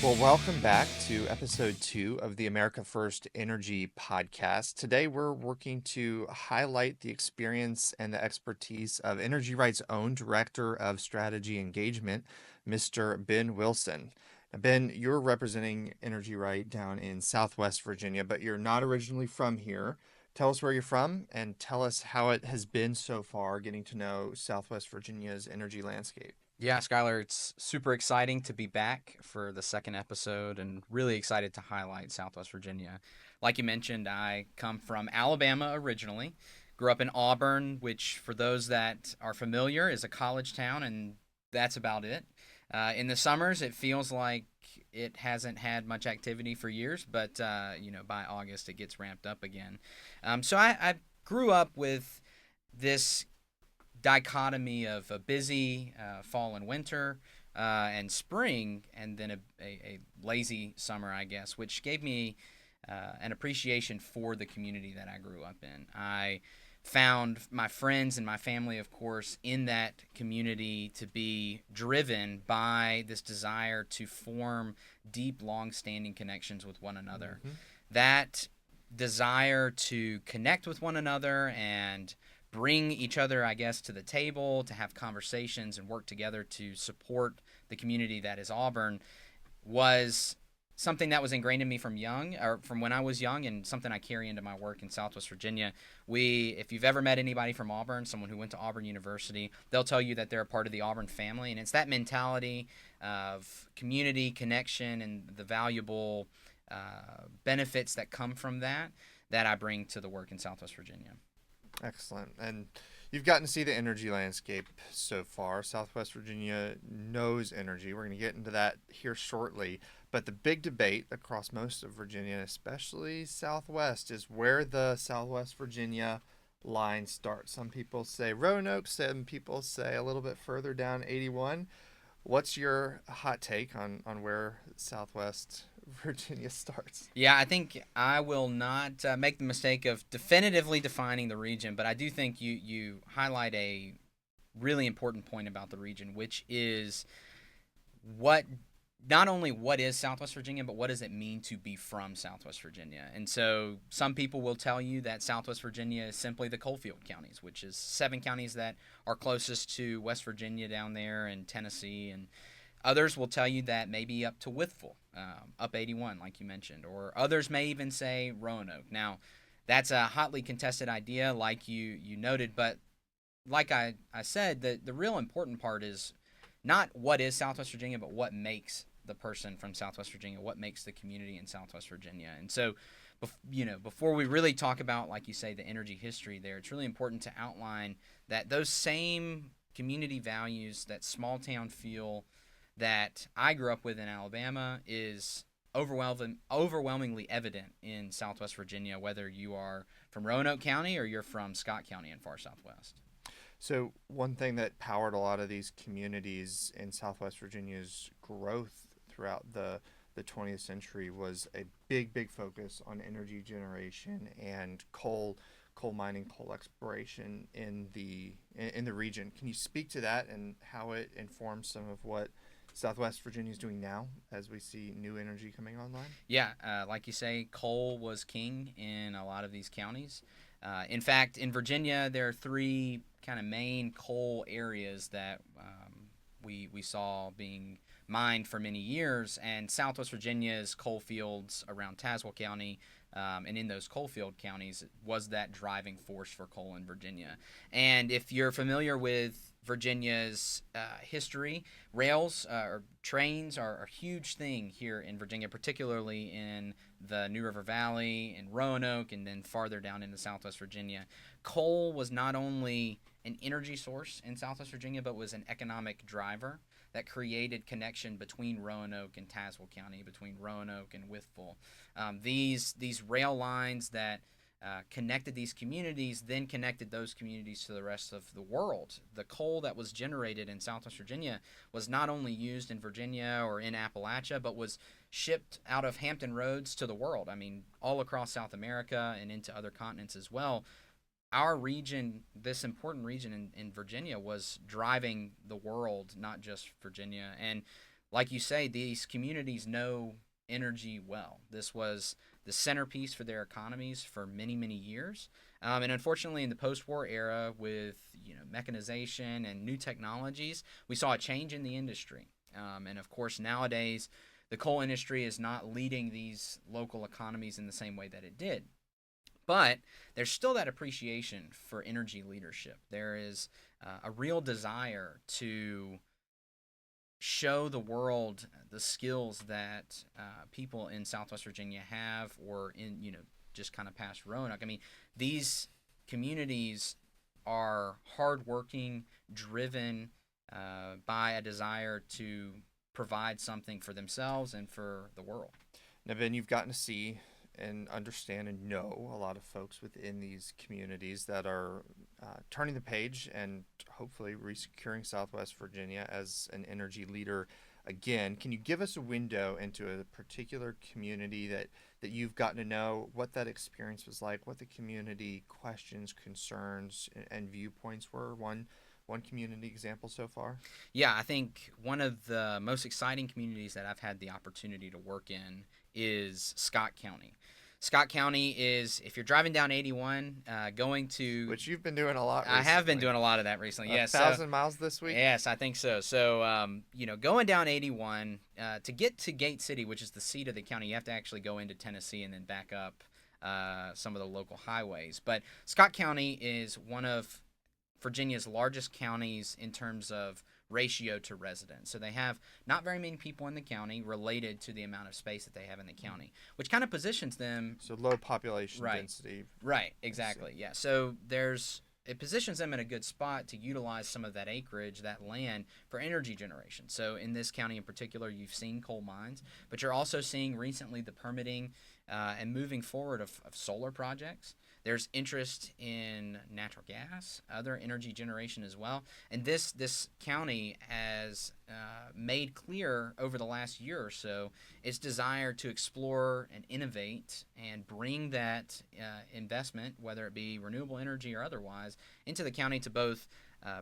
Well, welcome back to episode 2 of the America First Energy podcast. Today, we're working to highlight the experience and the expertise of Energy Right's own Director of Strategy Engagement, Mr. Ben Wilson. Now, Ben, you're representing Energy Right down in Southwest Virginia, but you're not originally from here. Tell us where you're from and tell us how it has been so far getting to know Southwest Virginia's energy landscape. Yeah, Skyler, it's super exciting to be back for the second episode and really excited to highlight Southwest Virginia. Like you mentioned, I come from Alabama originally, grew up in Auburn, which, for those that are familiar, is a college town, and that's about it. In the summers, it feels like it hasn't had much activity for years, but by August, it gets ramped up again. So I grew up with this dichotomy of a busy fall and winter and spring, and then a lazy summer, I guess, which gave me an appreciation for the community that I grew up in. I found my friends and my family, of course, in that community to be driven by this desire to form deep, long-standing connections with one another. Mm-hmm. That desire to connect with one another and bring each other, I guess, to the table, to have conversations and work together to support the community that is Auburn was something that was ingrained in me from when I was young, and something I carry into my work in Southwest Virginia. If you've ever met anybody from Auburn, someone who went to Auburn University, they'll tell you that they're a part of the Auburn family, and it's that mentality of community connection and the valuable benefits that come from that I bring to the work in Southwest Virginia. Excellent. And you've gotten to see the energy landscape so far. Southwest Virginia knows energy. We're going to get into that here shortly. But the big debate across most of Virginia, especially Southwest, is where the Southwest Virginia line starts. Some people say Roanoke, some people say a little bit further down 81. What's your hot take on where Southwest Virginia starts? Yeah, I think I will not make the mistake of definitively defining the region, but I do think you highlight a really important point about the region, which is not only what is Southwest Virginia, but what does it mean to be from Southwest Virginia? And so some people will tell you that Southwest Virginia is simply the coalfield counties, which is 7 counties that are closest to West Virginia down there and Tennessee. And others will tell you that maybe up to Wytheville, up 81, like you mentioned. Or others may even say Roanoke. Now, that's a hotly contested idea, like you noted, but like I said, the real important part is not what is Southwest Virginia, but what makes the person from Southwest Virginia, what makes the community in Southwest Virginia. And so, before we really talk about, like you say, the energy history there, it's really important to outline that those same community values, that small town feel that I grew up with in Alabama, is overwhelmingly evident in Southwest Virginia, whether you are from Roanoke County or you're from Scott County in far Southwest. So one thing that powered a lot of these communities in Southwest Virginia's growth throughout the 20th century was a big focus on energy generation and coal mining, coal exploration in the region. Can you speak to that and how it informs some of what Southwest Virginia is doing now as we see new energy coming online? Yeah, like you say, coal was king in a lot of these counties. In fact, in Virginia, there are 3 kind of main coal areas that we saw being mined for many years, and Southwest Virginia's coal fields around Tazewell County and in those coalfield counties was that driving force for coal in Virginia. And if you're familiar with Virginia's history, rails or trains are a huge thing here in Virginia, particularly in the New River Valley, in Roanoke, and then farther down into Southwest Virginia. Coal was not only an energy source in Southwest Virginia, but was an economic driver that created connection between Roanoke and Tazewell County, between Roanoke and Wytheville. These rail lines that connected these communities, then connected those communities to the rest of the world. The coal that was generated in Southwest Virginia was not only used in Virginia or in Appalachia, but was shipped out of Hampton Roads to the world. I mean, all across South America and into other continents as well. Our region, this important region in Virginia, was driving the world, not just Virginia. And like you say, these communities know energy well. This was the centerpiece for their economies for many, many years. And unfortunately, in the post-war era, with mechanization and new technologies, we saw a change in the industry. And of course, nowadays, the coal industry is not leading these local economies in the same way that it did. But there's still that appreciation for energy leadership. There is a real desire to show the world the skills that people in Southwest Virginia have, or in just kind of past Roanoke. I mean, these communities are hardworking, driven by a desire to provide something for themselves and for the world. Now, Ben, you've gotten to see and understand and know a lot of folks within these communities that are turning the page and hopefully resecuring Southwest Virginia as an energy leader again. Can you give us a window into a particular community that you've gotten to know, what that experience was like, what the community questions, concerns, and viewpoints were? One community example so far? Yeah, I think one of the most exciting communities that I've had the opportunity to work in is Scott County. Scott County is, if you're driving down 81, going to... Which you've been doing a lot recently. I have been doing a lot of that recently, yes. 1,000 miles this week? Yes, I think so. So, going down 81, to get to Gate City, which is the seat of the county, you have to actually go into Tennessee and then back up some of the local highways. But Scott County is one of Virginia's largest counties in terms of ratio to residents. So they have not very many people in the county related to the amount of space that they have in the county, which kind of positions them... So low population density. Right, exactly, yeah. So it positions them in a good spot to utilize some of that acreage, that land, for energy generation. So in this county in particular, you've seen coal mines, but you're also seeing recently the permitting and moving forward of solar projects. There's interest in natural gas, other energy generation as well. And this county has made clear over the last year or so its desire to explore and innovate and bring that investment, whether it be renewable energy or otherwise, into the county to both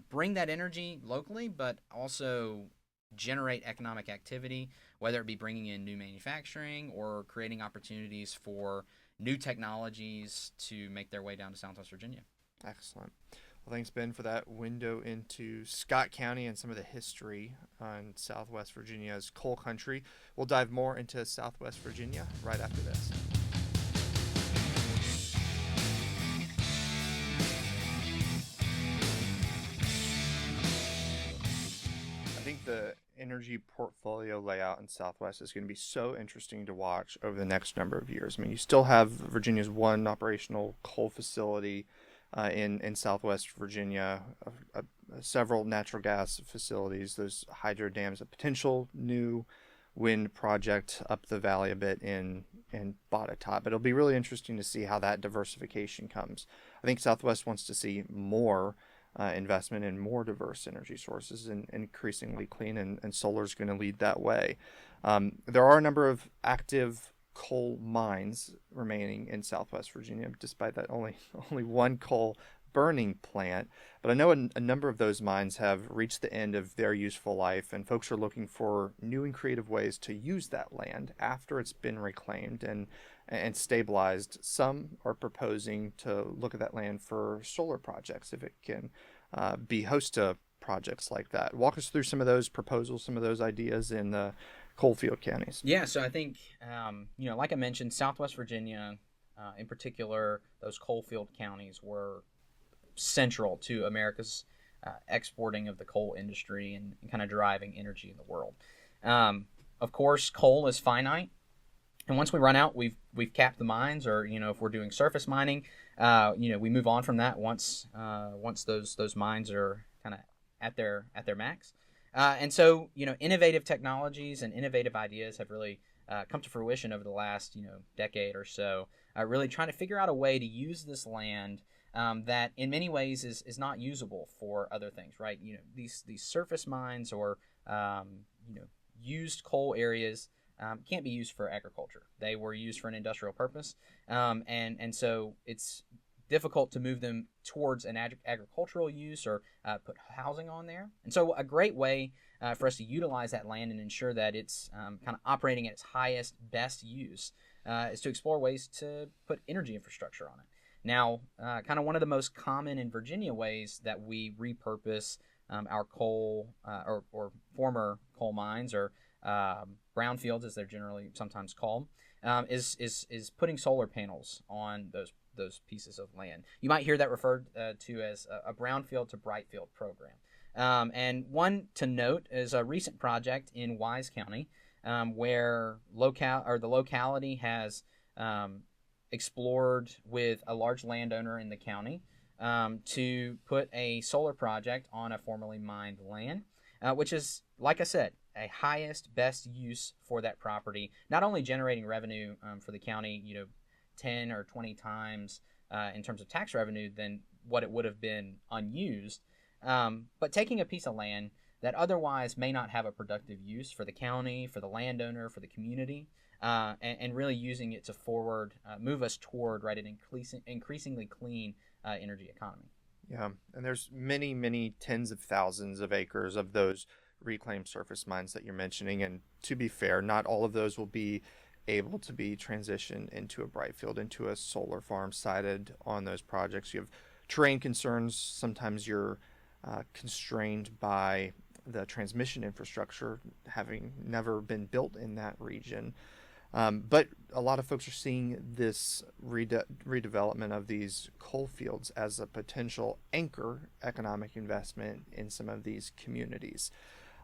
bring that energy locally, but also generate economic activity, whether it be bringing in new manufacturing or creating opportunities for new technologies to make their way down to Southwest Virginia. Excellent. Well, thanks, Ben, for that window into Scott County and some of the history on Southwest Virginia's coal country. We'll dive more into Southwest Virginia right after this. I think the energy portfolio layout in Southwest is going to be so interesting to watch over the next number of years. I mean, you still have Virginia's one operational coal facility in Southwest Virginia, several natural gas facilities, those hydro dams, a potential new wind project up the valley a bit in Botetourt. But it'll be really interesting to see how that diversification comes. I think Southwest wants to see more investment in more diverse energy sources and increasingly clean, and solar is going to lead that way. There are a number of active coal mines remaining in Southwest Virginia, despite that only one coal burning plant. But I know a number of those mines have reached the end of their useful life, and folks are looking for new and creative ways to use that land after it's been reclaimed and stabilized. Some are proposing to look at that land for solar projects if it can be host to projects like that. Walk us through some of those proposals, some of those ideas in the coalfield counties. Yeah, so I think, like I mentioned, Southwest Virginia, in particular, those coalfield counties were central to America's exporting of the coal industry and kind of driving energy in the world. Of course, coal is finite. And once we run out, we've capped the mines, or if we're doing surface mining, we move on from that once those mines are kind of at their max. And so innovative technologies and innovative ideas have really come to fruition over the last decade or so. Really trying to figure out a way to use this land that in many ways is not usable for other things, right? These surface mines or used coal areas can't be used for agriculture. They were used for an industrial purpose, and so it's difficult to move them towards an agricultural use or put housing on there. And so a great way for us to utilize that land and ensure that it's kind of operating at its highest, best use is to explore ways to put energy infrastructure on it. Now, kind of one of the most common in Virginia ways that we repurpose our coal or former coal mines or brownfields, as they're generally sometimes called, is putting solar panels on those pieces of land. You might hear that referred to as a brownfield to brightfield program. And one to note is a recent project in Wise County where the locality has explored with a large landowner in the county to put a solar project on a formerly mined land, which is, like I said, a highest, best use for that property, not only generating revenue for the county, 10 or 20 times in terms of tax revenue than what it would have been unused, but taking a piece of land that otherwise may not have a productive use for the county, for the landowner, for the community, and really using it to move us toward an increasingly clean energy economy. Yeah, and there's many, many tens of thousands of acres of those reclaimed surface mines that you're mentioning. And to be fair, not all of those will be able to be transitioned into a bright field, into a solar farm sited on those projects. You have terrain concerns. Sometimes you're constrained by the transmission infrastructure having never been built in that region. But a lot of folks are seeing this redevelopment of these coal fields as a potential anchor economic investment in some of these communities.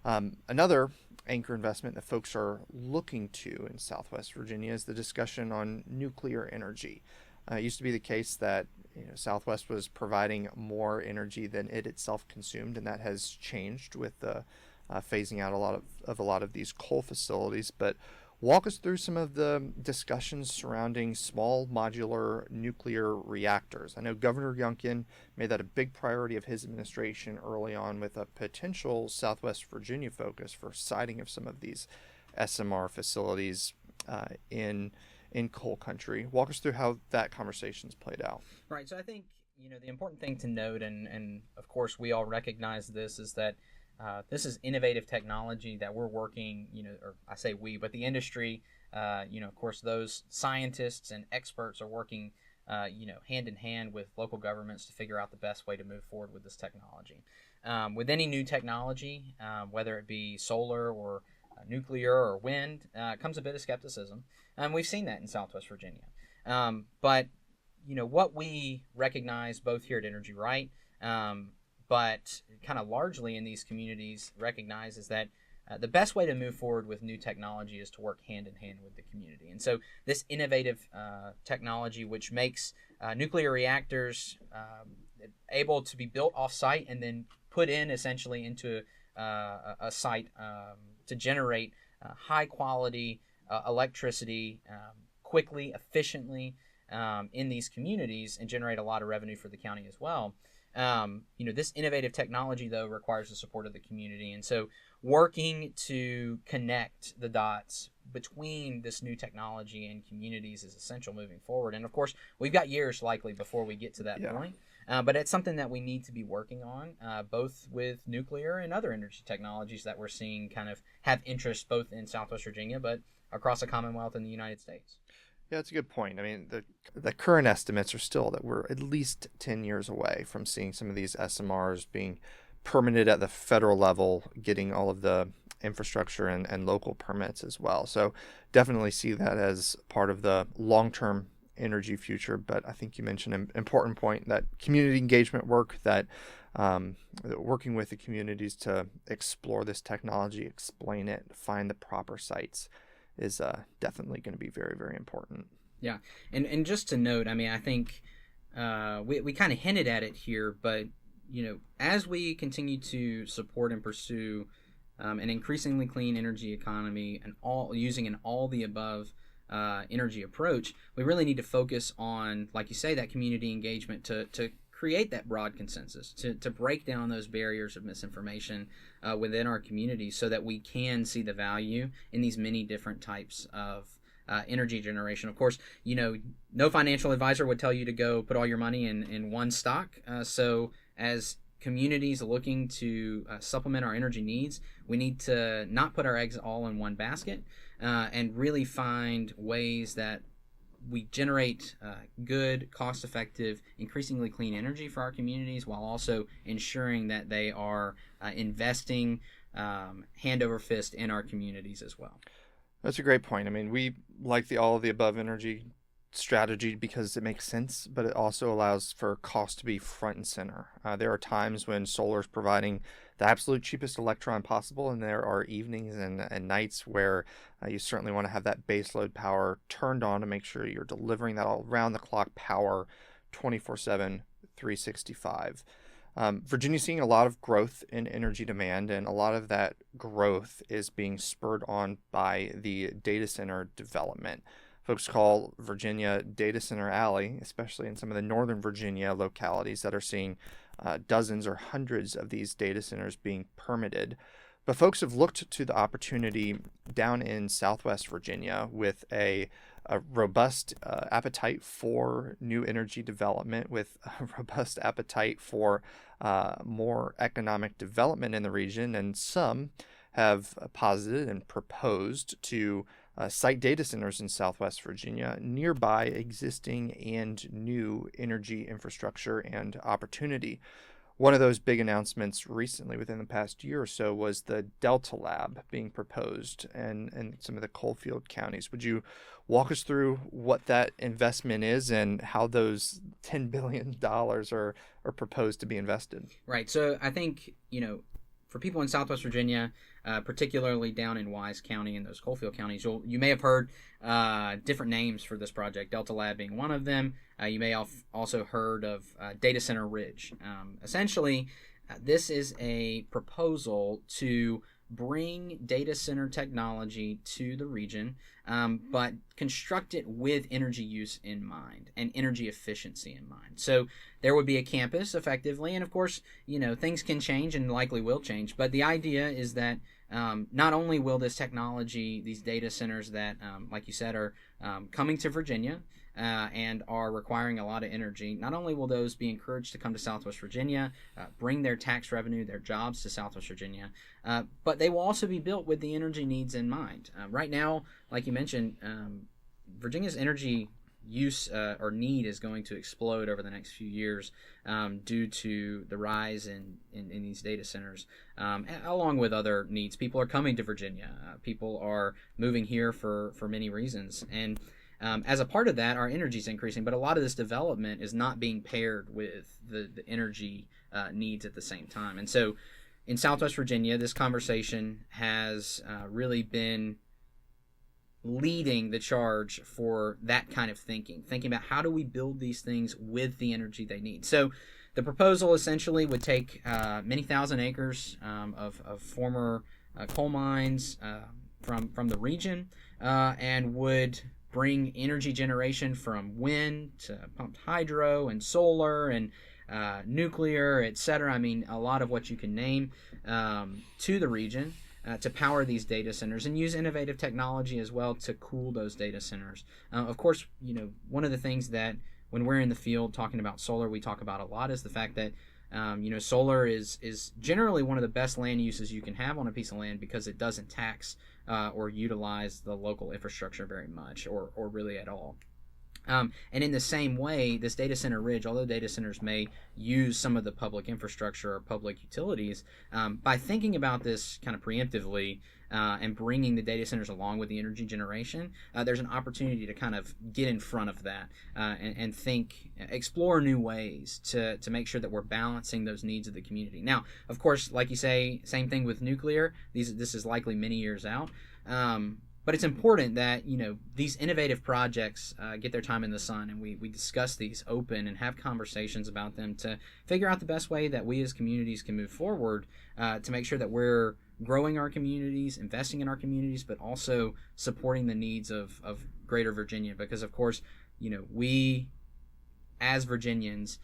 Another anchor investment that folks are looking to in Southwest Virginia is the discussion on nuclear energy. It used to be the case that Southwest was providing more energy than it itself consumed, and that has changed with the phasing out a lot of these coal facilities. But walk us through some of the discussions surrounding small modular nuclear reactors. I know Governor Youngkin made that a big priority of his administration early on, with a potential Southwest Virginia focus for siting of some of these SMR facilities in coal country. Walk us through how that conversation's played out. Right. So I think the important thing to note, and of course we all recognize this, is that this is innovative technology that we're working, or I say we, but the industry, of course, those scientists and experts are working, hand in hand with local governments to figure out the best way to move forward with this technology. With any new technology, whether it be solar or nuclear or wind, comes a bit of skepticism. And we've seen that in Southwest Virginia. But, what we recognize both here at Energy Right, but kind of largely in these communities recognize is that the best way to move forward with new technology is to work hand in hand with the community. And so this innovative technology, which makes nuclear reactors able to be built off-site and then put in essentially into a site to generate high-quality electricity quickly, efficiently in these communities and generate a lot of revenue for the county as well. This innovative technology, though, requires the support of the community. And so working to connect the dots between this new technology and communities is essential moving forward. And, of course, we've got years likely before we get to that point. But it's something that we need to be working on, both with nuclear and other energy technologies that we're seeing kind of have interest both in Southwest Virginia but across the Commonwealth and the United States. Yeah, that's a good point. I mean, the current estimates are still that we're at least 10 years away from seeing some of these SMRs being permitted at the federal level, getting all of the infrastructure and local permits as well. So definitely see that as part of the long-term energy future. But I think you mentioned an important point, that community engagement work, that working with the communities to explore this technology, explain it, find the proper sites, is definitely going to be very, very important. Yeah, and just to note, I mean, I think we kind of hinted at it here, but as we continue to support and pursue an increasingly clean energy economy and using an all the above energy approach, we really need to focus on, like you say, that community engagement to create that broad consensus, to break down those barriers of misinformation within our community so that we can see the value in these many different types of energy generation. Of course, no financial advisor would tell you to go put all your money in one stock. So as communities looking to supplement our energy needs, we need to not put our eggs all in one basket, and really find ways that we generate good, cost-effective, increasingly clean energy for our communities, while also ensuring that they are investing hand over fist in our communities as well. That's a great point. I mean, we like the all of the above energy strategy because it makes sense, but it also allows for cost to be front and center. There are times when solar is providing the absolute cheapest electron possible, and there are evenings and nights where you certainly want to have that baseload power turned on to make sure you're delivering that all round the clock power 24/7, 365. Virginia's seeing a lot of growth in energy demand, and a lot of that growth is being spurred on by the data center development. Folks call Virginia Data Center Alley, especially in some of the Northern Virginia localities that are seeing dozens or hundreds of these data centers being permitted. But folks have looked to the opportunity down in Southwest Virginia with a robust appetite for new energy development, with a robust appetite for more economic development in the region, and some have posited and proposed to site data centers in Southwest Virginia nearby existing and new energy infrastructure and opportunity. One of those big announcements recently within the past year or so was the Delta Lab being proposed in some of the coalfield counties. Would you walk us through what that investment is and how those $10 billion are proposed to be invested? Right. So I think, for people in Southwest Virginia, particularly down in Wise County and those coalfield counties, you may have heard different names for this project, Delta Lab being one of them. You may have also heard of Data Center Ridge. Essentially, this is a proposal to bring data center technology to the region, but construct it with energy use in mind and energy efficiency in mind. So there would be a campus effectively, and of course, things can change and likely will change, but the idea is that not only will this technology, these data centers that, like you said, are coming to Virginia, and are requiring a lot of energy, not only will those be encouraged to come to Southwest Virginia, bring their tax revenue, their jobs to Southwest Virginia, but they will also be built with the energy needs in mind. Right now, like you mentioned, Virginia's energy use or need is going to explode over the next few years due to the rise in these data centers, along with other needs. People are coming to Virginia. People are moving here for many reasons. And as a part of that, our energy is increasing, but a lot of this development is not being paired with the energy needs at the same time. And so in Southwest Virginia, this conversation has really been leading the charge for that kind of thinking about how do we build these things with the energy they need. So the proposal essentially would take many thousand acres of former coal mines from the region, and would bring energy generation from wind to pumped hydro and solar and nuclear, etc. I mean, a lot of what you can name to the region to power these data centers, and use innovative technology as well to cool those data centers. Of course, one of the things that when we're in the field talking about solar, we talk about a lot is the fact that solar is generally one of the best land uses you can have on a piece of land, because it doesn't tax or utilize the local infrastructure very much, or really at all. And in the same way, this data center ridge, although data centers may use some of the public infrastructure or public utilities, by thinking about this kind of preemptively and bringing the data centers along with the energy generation, there's an opportunity to kind of get in front of that and explore new ways to make sure that we're balancing those needs of the community. Now, of course, like you say, same thing with nuclear. This is likely many years out. But it's important that these innovative projects get their time in the sun, and we discuss these open and have conversations about them to figure out the best way that we as communities can move forward to make sure that we're growing our communities, investing in our communities, but also supporting the needs of Greater Virginia. Because of course, we as Virginians,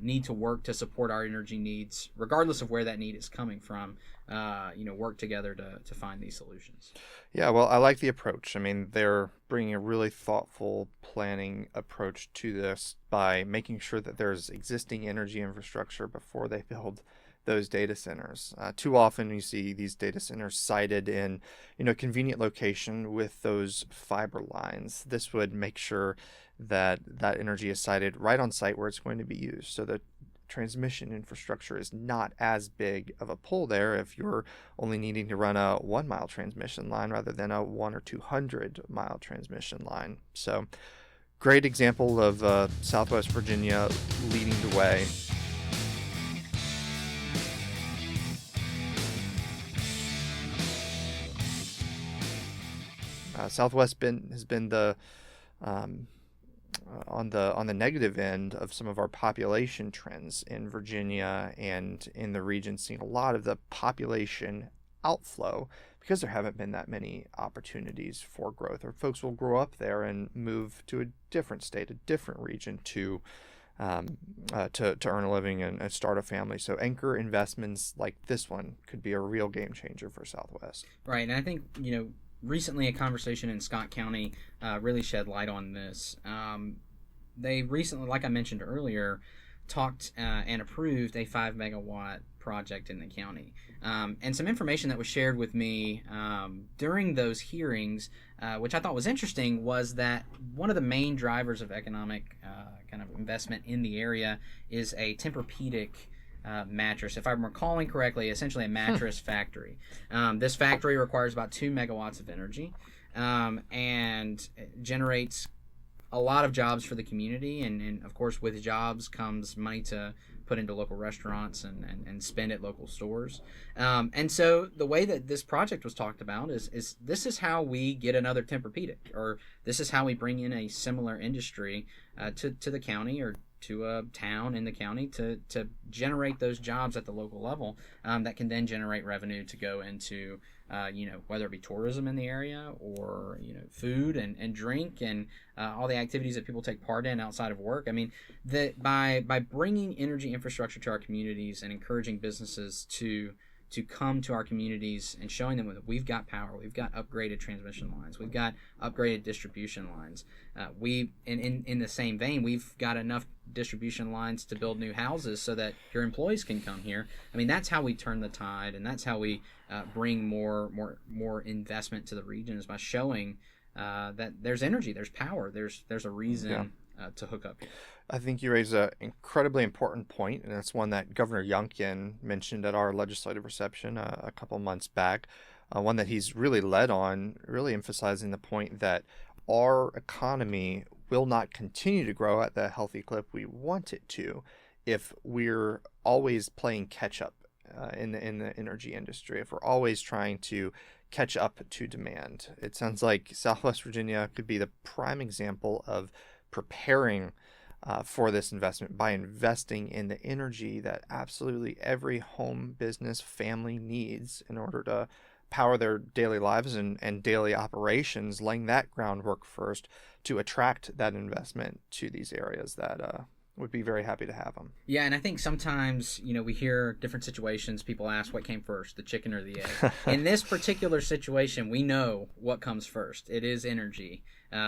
need to work to support our energy needs, regardless of where that need is coming from. Work together to find these solutions. Yeah, well, I like the approach. I mean, they're bringing a really thoughtful planning approach to this by making sure that there's existing energy infrastructure before they build those data centers. Too often you see these data centers sited in, convenient location with those fiber lines. This would make sure that that energy is sited right on site where it's going to be used. So the transmission infrastructure is not as big of a pull there if you're only needing to run a 1 mile transmission line rather than a 1 or 200 mile transmission line. So great example of Southwest Virginia leading the way. Southwest has been the on the negative end of some of our population trends in Virginia and in the region, seeing a lot of the population outflow because there haven't been that many opportunities for growth, or folks will grow up there and move to a different state, a different region to earn a living and start a family. So anchor investments like this one could be a real game changer for Southwest. Right, and I think recently a conversation in Scott County really shed light on this. They recently, like I mentioned earlier, talked and approved a 5 megawatt project in the county. And some information that was shared with me during those hearings, which I thought was interesting, was that one of the main drivers of economic kind of investment in the area is a Tempur-Pedic mattress. If I'm recalling correctly, essentially a mattress factory. This factory requires about 2 megawatts of energy and generates a lot of jobs for the community. And of course, with jobs comes money to put into local restaurants and spend at local stores. And so the way that this project was talked about is this is how we get another Tempur-Pedic, or this is how we bring in a similar industry to the county or to a town in the county to generate those jobs at the local level that can then generate revenue to go into whether it be tourism in the area or food and drink and all the activities that people take part in outside of work. I mean, that by bringing energy infrastructure to our communities and encouraging businesses to come to our communities and showing them that we've got power, we've got upgraded transmission lines, we've got upgraded distribution lines. In the same vein, we've got enough distribution lines to build new houses so that your employees can come here. I mean, that's how we turn the tide, and that's how we bring more investment to the region, is by showing that there's energy, there's power, there's a reason to hook up here. I think you raise an incredibly important point, and it's one that Governor Youngkin mentioned at our legislative reception a couple months back, one that he's really led on, really emphasizing the point that our economy will not continue to grow at the healthy clip we want it to if we're always playing catch up in the energy industry, if we're always trying to catch up to demand. It sounds like Southwest Virginia could be the prime example of preparing for this investment by investing in the energy that absolutely every home, business, family needs in order to power their daily lives and daily operations, laying that groundwork first to attract that investment to these areas that would be very happy to have them. Yeah, and I think sometimes, we hear different situations. People ask what came first, the chicken or the egg. In this particular situation, we know what comes first. It is energy.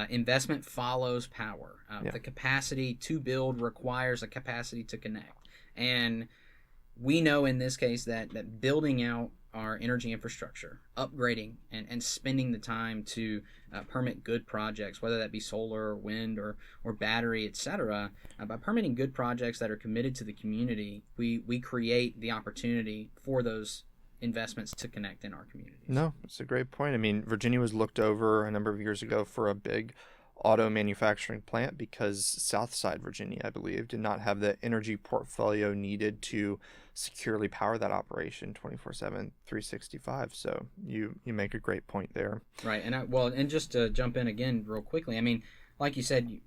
Investment follows power. The capacity to build requires a capacity to connect. And we know in this case that building out our energy infrastructure, upgrading and spending the time to permit good projects, whether that be solar or wind or battery, etc. By permitting good projects that are committed to the community, we create the opportunity for those investments to connect in our communities. No, it's a great point. I mean, Virginia was looked over a number of years ago for a big auto manufacturing plant because Southside Virginia, I believe, did not have the energy portfolio needed to securely power that operation 24/7, 365. So you make a great point there. Right. And just to jump in again real quickly, I mean, like you said,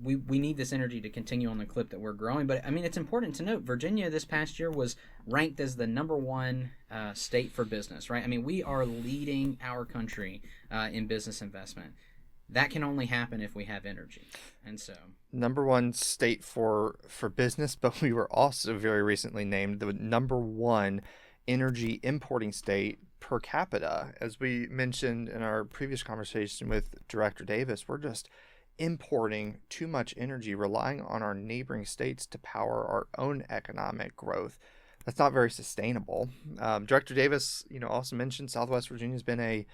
we need this energy to continue on the clip that we're growing. But I mean, it's important to note, Virginia this past year was ranked as the #1 state for business, right? I mean, we are leading our country in business investment. that can only happen if we have energy. And so, Number one state for business, but we were also very recently named the number one energy importing state per capita. As we mentioned in our previous conversation with Director Davis, we're just importing too much energy, relying on our neighboring states to power our own economic growth. That's not very sustainable. Director Davis, also mentioned Southwest Virginia has been a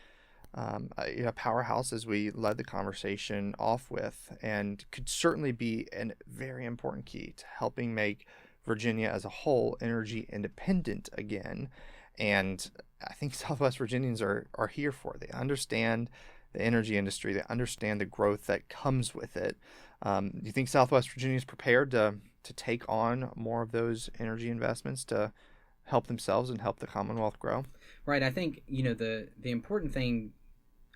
powerhouse, as we led the conversation off with, and could certainly be a very important key to helping make Virginia as a whole energy independent again. And I think Southwest Virginians are here for it. They understand the energy industry, they understand the growth that comes with it. Do you think Southwest Virginia is prepared to take on more of those energy investments to help themselves and help the Commonwealth grow? right, I think, the important thing,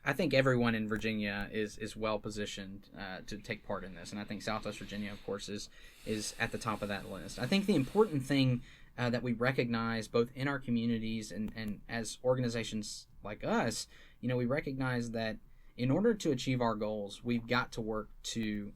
I think everyone in Virginia is well positioned to take part in this, and I think Southwest Virginia, of course, is at the top of that list. I think the important thing that we recognize both in our communities and as organizations like us, we recognize that in order to achieve our goals, we've got to work to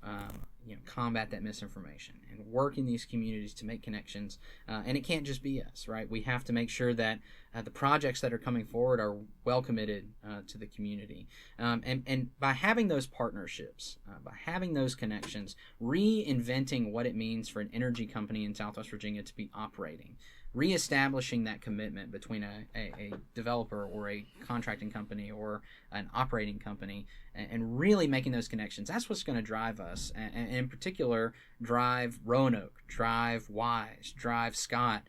combat that misinformation and work in these communities to make connections. And it can't just be us, right? We have to make sure that the projects that are coming forward are well committed to the community. And by having those partnerships, by having those connections, reinventing what it means for an energy company in Southwest Virginia to be operating, reestablishing that commitment between a developer or a contracting company or an operating company, and really making those connections. That's what's going to drive us, and in particular, drive Roanoke, drive Wise, drive Scott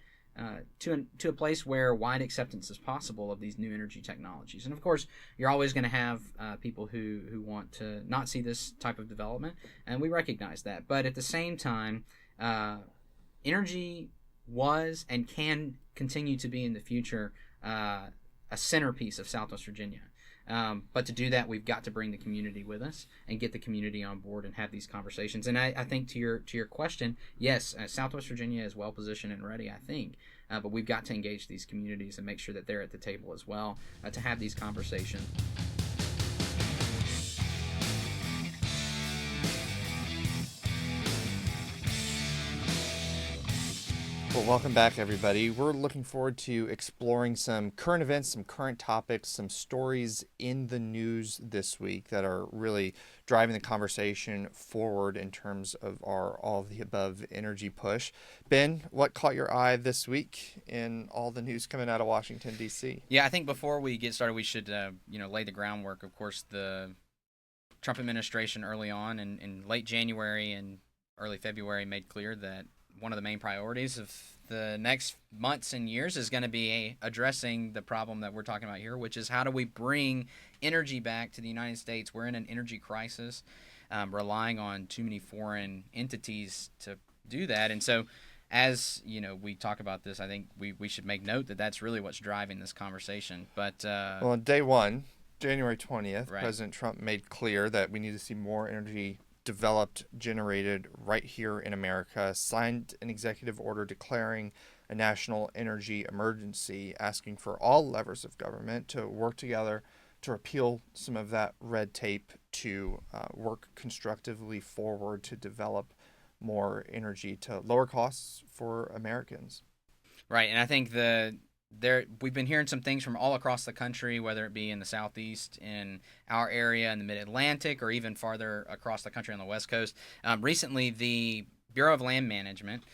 to a place where wide acceptance is possible of these new energy technologies. And of course, you're always going to have people who want to not see this type of development, and we recognize that. But at the same time, energy was and can continue to be in the future a centerpiece of Southwest Virginia. But to do that, we've got to bring the community with us and get the community on board and have these conversations. And I think to your question, yes, Southwest Virginia is well positioned and ready, I think. But we've got to engage these communities and make sure that they're at the table as well to have these conversations. Well, welcome back, everybody. We're looking forward to exploring some current events, some current topics, some stories in the news this week that are really driving the conversation forward in terms of our all of the above energy push. Ben, what caught your eye this week in all the news coming out of Washington, D.C.? Yeah, I think before we get started, we should lay the groundwork. Of course, the Trump administration early on in late January and early February made clear that one of the main priorities of the next months and years is going to be addressing the problem that we're talking about here, which is how do we bring energy back to the United States? We're in an energy crisis, relying on too many foreign entities to do that. And so as we talk about this, I think we should make note that that's really what's driving this conversation. But well, on day one, January 20th, right. President Trump made clear that we need to see more energy developed, generated right here in America, signed an executive order declaring a national energy emergency, asking for all levers of government to work together to repeal some of that red tape, to work constructively forward to develop more energy to lower costs for Americans. Right, and I think we've been hearing some things from all across the country, whether it be in the Southeast, in our area, in the Mid-Atlantic, or even farther across the country on the West Coast. Recently, the Bureau of Land Management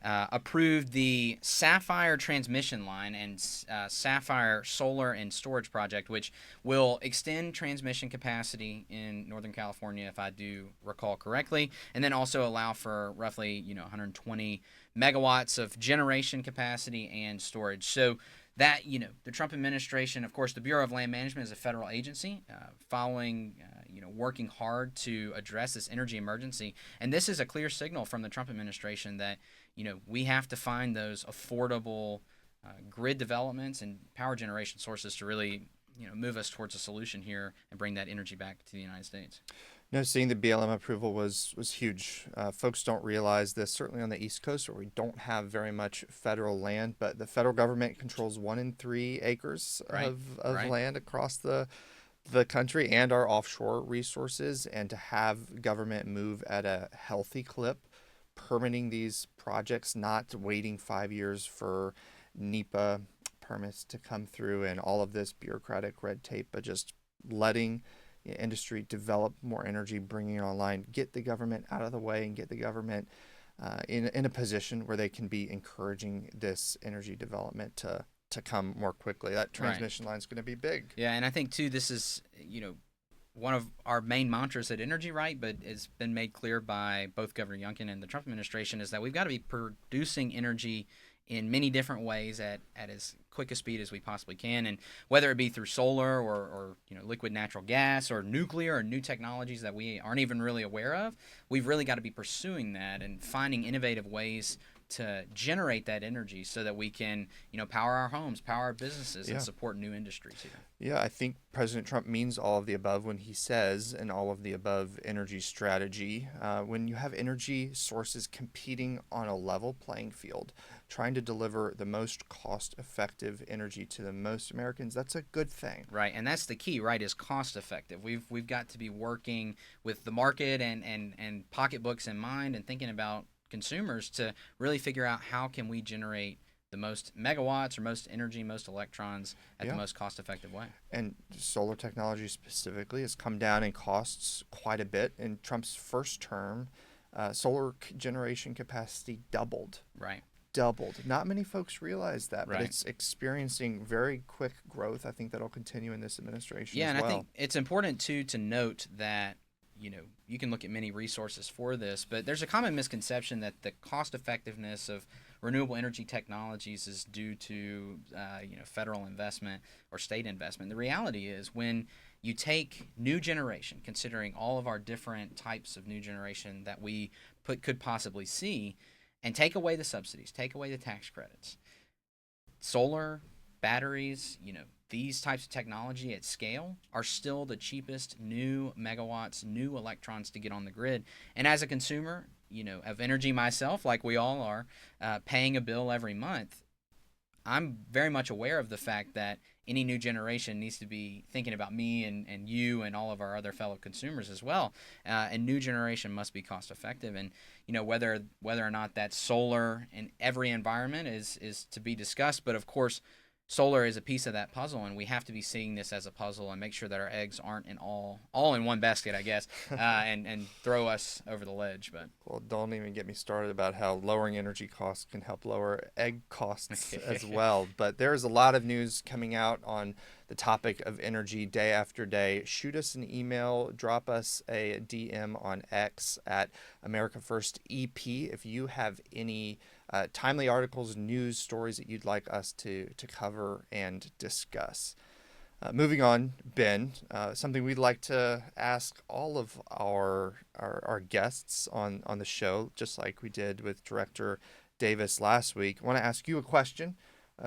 approved the Sapphire Transmission Line and Sapphire Solar and Storage Project, which will extend transmission capacity in Northern California, if I do recall correctly, and then also allow for roughly 120 megawatts of generation capacity and storage. So that, the Trump administration, of course, the Bureau of Land Management is a federal agency following, working hard to address this energy emergency. And this is a clear signal from the Trump administration that, we have to find those affordable grid developments and power generation sources to really, move us towards a solution here and bring that energy back to the United States. No, seeing the BLM approval was huge. Folks don't realize this, certainly on the East Coast, where we don't have very much federal land, but the federal government controls 1 in 3 acres right. of right. land across the the country and our offshore resources, and to have government move at a healthy clip, permitting these projects, not waiting 5 years for NEPA permits to come through and all of this bureaucratic red tape, but just letting the industry develop more energy, bringing it online, get the government out of the way, and get the government in a position where they can be encouraging this energy development to come more quickly. That transmission line is going to be big. Yeah, and I think too, this is one of our main mantras at Energy Right, but it's been made clear by both Governor Youngkin and the Trump administration, is that we've got to be producing energy in many different ways at as quick a speed as we possibly can, and whether it be through solar or liquid natural gas or nuclear or new technologies that we aren't even really aware of, we've really got to be pursuing that and finding innovative ways to generate that energy so that we can, power our homes, power our businesses, and support new industries here. Yeah, I think President Trump means all of the above when he says an all of the above energy strategy. When you have energy sources competing on a level playing field, trying to deliver the most cost-effective energy to the most Americans, that's a good thing. Right, and that's the key, right, is cost-effective. We've got to be working with the market and pocketbooks in mind and thinking about consumers to really figure out how can we generate the most megawatts or most energy, most electrons at the most cost-effective way. And solar technology specifically has come down in costs quite a bit. In Trump's first term, solar generation capacity doubled. Right. Doubled. Not many folks realize that, but Right. it's experiencing very quick growth. I think that'll continue in this administration Yeah, as and well. I think it's important, too, to note that you can look at many resources for this, but there's a common misconception that the cost effectiveness of renewable energy technologies is due to federal investment or state investment. The reality is, when you take new generation, considering all of our different types of new generation that we could possibly see, and take away the subsidies, take away the tax credits, solar, batteries, these types of technology at scale are still the cheapest new megawatts, new electrons to get on the grid. And as a consumer, of energy myself, like we all are, paying a bill every month, I'm very much aware of the fact that any new generation needs to be thinking about me and you and all of our other fellow consumers as well. And new generation must be cost effective. And whether or not that's solar in every environment is to be discussed. But of course, solar is a piece of that puzzle, and we have to be seeing this as a puzzle and make sure that our eggs aren't all in one basket, I guess, and throw us over the ledge. But Well, don't even get me started about how lowering energy costs can help lower egg costs as well. But there's a lot of news coming out on the topic of energy day after day. Shoot us an email, drop us a DM on X at America First EP if you have any timely articles, news stories that you'd like us to cover and discuss. Moving on, Ben, something we'd like to ask all of our guests on the show, just like we did with Director Davis last week. I want to ask you a question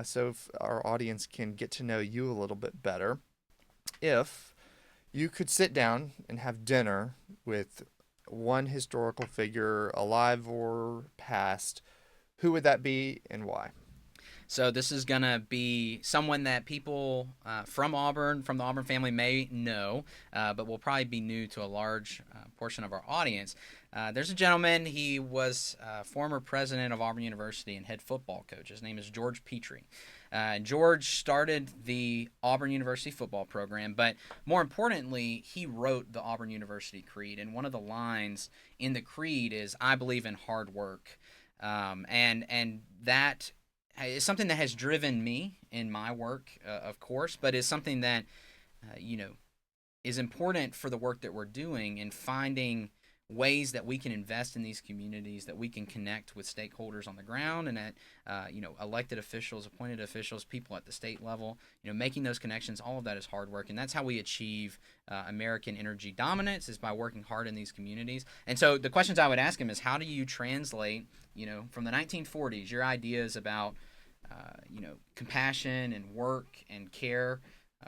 so if our audience can get to know you a little bit better. If you could sit down and have dinner with one historical figure, alive or past, who would that be and why? So this is going to be someone that people from Auburn, from the Auburn family may know, but will probably be new to a large portion of our audience. There's a gentleman, he was former president of Auburn University and head football coach. His name is George Petrie. George started the Auburn University football program, but more importantly, he wrote the Auburn University Creed. And one of the lines in the Creed is, "I believe in hard work." And that is something that has driven me in my work, of course, but is something that, is important for the work that we're doing in finding ways that we can invest in these communities, that we can connect with stakeholders on the ground and at, elected officials, appointed officials, people at the state level, making those connections. All of that is hard work. And that's how we achieve American energy dominance, is by working hard in these communities. And so the questions I would ask him is, how do you translate, from the 1940s, your ideas about, compassion and work and care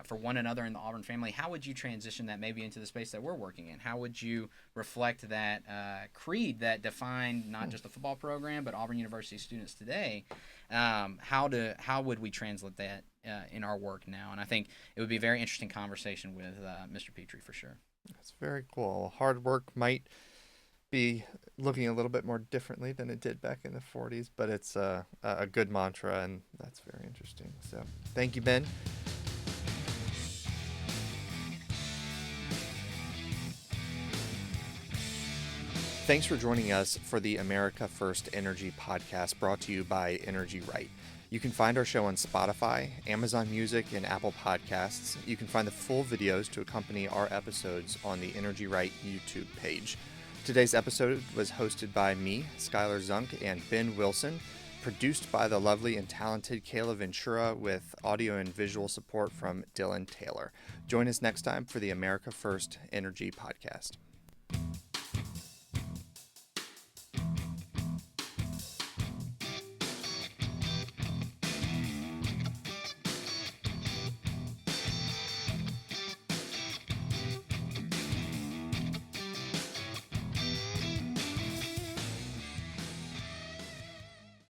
for one another in the Auburn family, how would you transition that maybe into the space that we're working in? How would you reflect that creed that defined not just the football program but Auburn University students today? How would we translate that in our work now? And I think it would be a very interesting conversation with Mr. Petrie for sure. That's very cool. Hard work might be looking a little bit more differently than it did back in the 40s, but it's a good mantra, and that's very interesting. So thank you, Ben. Thanks for joining us for the America First Energy podcast, brought to you by Energy Right. You can find our show on Spotify, Amazon Music, and Apple Podcasts. You can find the full videos to accompany our episodes on the Energy Right YouTube page. Today's episode was hosted by me, Skyler Zunk, and Ben Wilson, produced by the lovely and talented Kayla Ventura, with audio and visual support from Dylan Taylor. Join us next time for the America First Energy podcast.